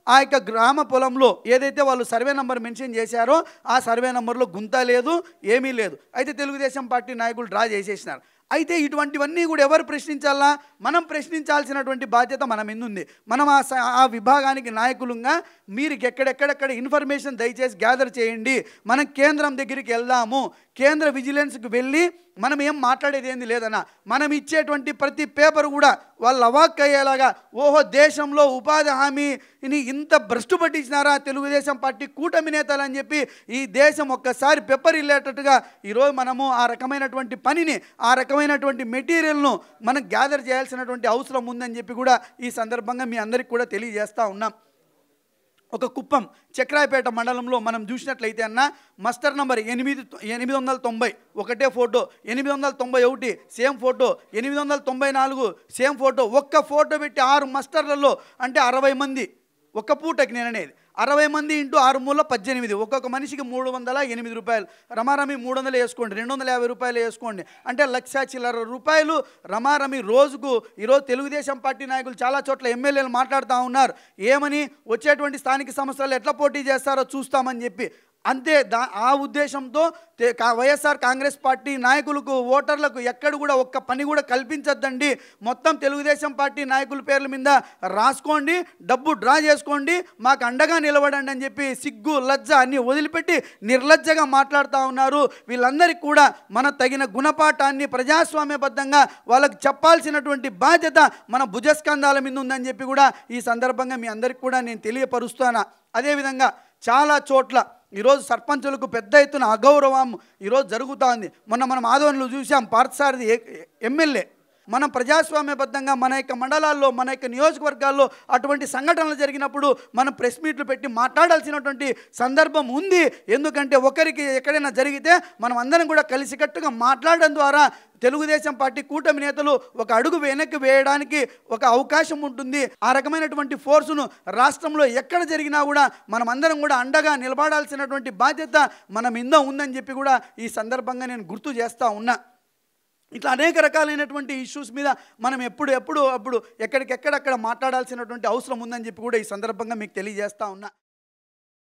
ఆ యొక్క గ్రామ పొలంలో ఏదైతే వాళ్ళు సర్వే నంబర్ మెన్షన్ చేశారో ఆ సర్వే నంబర్లో గుంత లేదు, ఏమీ లేదు. అయితే తెలుగుదేశం పార్టీ నాయకులు డ్రా చేసేసినారు. అయితే ఇటువంటివన్నీ కూడా ఎవరు ప్రశ్నించాలా? మనం ప్రశ్నించాల్సినటువంటి బాధ్యత మన మీద ఉంది. మనం ఆ విభాగానికి నాయకులుగా మీరు ఎక్కడెక్కడెక్కడ ఇన్ఫర్మేషన్ దయచేసి గ్యాదర్ చేయండి. మనం కేంద్రం దగ్గరికి వెళ్దాము. కేంద్ర విజిలెన్స్కి వెళ్ళి మనం ఏం మాట్లాడేది ఏంది లేదన్నా, మనం ఇచ్చేటువంటి ప్రతి పేపర్ కూడా వాళ్ళు అవాక్ అయ్యేలాగా, ఓహో దేశంలో ఉపాధి హామీని ఇంత భ్రష్టు పట్టించినారా తెలుగుదేశం పార్టీ కూటమి నేతలు అని చెప్పి ఈ దేశం ఒక్కసారి పెప్పర్ ఇల్లేటట్టుగా ఈరోజు మనము ఆ రకమైనటువంటి పనిని, ఆ రకమైనటువంటి మెటీరియల్ను మనం గ్యాదర్ చేయాల్సినటువంటి అవసరం ఉందని చెప్పి కూడా ఈ సందర్భంగా మీ అందరికీ కూడా తెలియజేస్తూ ఉన్నాం. ఒక కుప్పం చక్రాయపేట మండలంలో మనం చూసినట్లయితే అన్న మస్టర్ నంబర్ 890 ఒకటే photo, 891 same photo, 894 same photo, ఒక్క ఫోటో పెట్టి 6 మస్టర్లలో అంటే 60 మంది ఒక్క పూటకి నేను అనేది 60 మంది ఇంటూ 6 మూల 18, ఒక్కొక్క మనిషికి 308 రూపాయలు. రమారమి 300 వేసుకోండి, 250 రూపాయలు వేసుకోండి, అంటే 1,00,000 చిల్లర రూపాయలు రమారమి రోజుకు. ఈరోజు తెలుగుదేశం పార్టీ నాయకులు చాలా చోట్ల ఎమ్మెల్యేలు మాట్లాడుతూ ఉన్నారు, ఏమని వచ్చేటువంటి స్థానిక సంస్థలు ఎట్లా పోటీ చేస్తారో చూస్తామని చెప్పి. అంతే ఆ ఉద్దేశంతో వైఎస్ఆర్ కాంగ్రెస్ పార్టీ నాయకులకు, ఓటర్లకు ఎక్కడ కూడా ఒక్క పని కూడా కల్పించద్దండి. మొత్తం తెలుగుదేశం పార్టీ నాయకుల పేర్ల మీద రాసుకోండి, డబ్బు డ్రా చేసుకోండి, మాకు అండగా నిలబడండి అని చెప్పి సిగ్గు లజ్జ అన్నీ వదిలిపెట్టి నిర్లజ్జగా మాట్లాడుతూ ఉన్నారు. వీళ్ళందరికీ కూడా మన తగిన గుణపాఠాన్ని ప్రజాస్వామ్యబద్ధంగా వాళ్ళకి చెప్పాల్సినటువంటి బాధ్యత మన భుజస్కంధాల మీద ఉందని చెప్పి కూడా ఈ సందర్భంగా మీ అందరికీ కూడా నేను తెలియపరుస్తాను. అదేవిధంగా చాలా చోట్ల ఈరోజు సర్పంచులకు పెద్ద ఎత్తున అగౌరవం ఈరోజు జరుగుతూ ఉంది. మొన్న మనం ఆదోళనలో చూసాం, పార్థసారథి ఎమ్మెల్యే. మనం ప్రజాస్వామ్యబద్ధంగా మన యొక్క మండలాల్లో, మన యొక్క నియోజకవర్గాల్లో అటువంటి సంఘటనలు జరిగినప్పుడు మనం ప్రెస్ మీట్లు పెట్టి మాట్లాడాల్సినటువంటి సందర్భం ఉంది. ఎందుకంటే ఒకరికి ఎక్కడైనా జరిగితే మనం అందరం కూడా కలిసికట్టుగా మాట్లాడడం ద్వారా తెలుగుదేశం పార్టీ కూటమి నేతలు ఒక అడుగు వెనక్కి వేయడానికి ఒక అవకాశం ఉంటుంది. ఆ రకమైనటువంటి ఫోర్సును రాష్ట్రంలో ఎక్కడ జరిగినా కూడా మనం అందరం కూడా అండగా నిలబడాల్సినటువంటి బాధ్యత మన మీద ఉందని చెప్పి కూడా ఈ సందర్భంగా నేను గుర్తు చేస్తూ ఉన్నా. ఇట్లా అనేక రకాలైనటువంటి ఇష్యూస్ మీద మనం ఎప్పుడు ఎక్కడికెక్కడక్కడ మాట్లాడాల్సినటువంటి అవసరం ఉందని చెప్పి కూడా ఈ సందర్భంగా మీకు తెలియజేస్తూ ఉన్నా.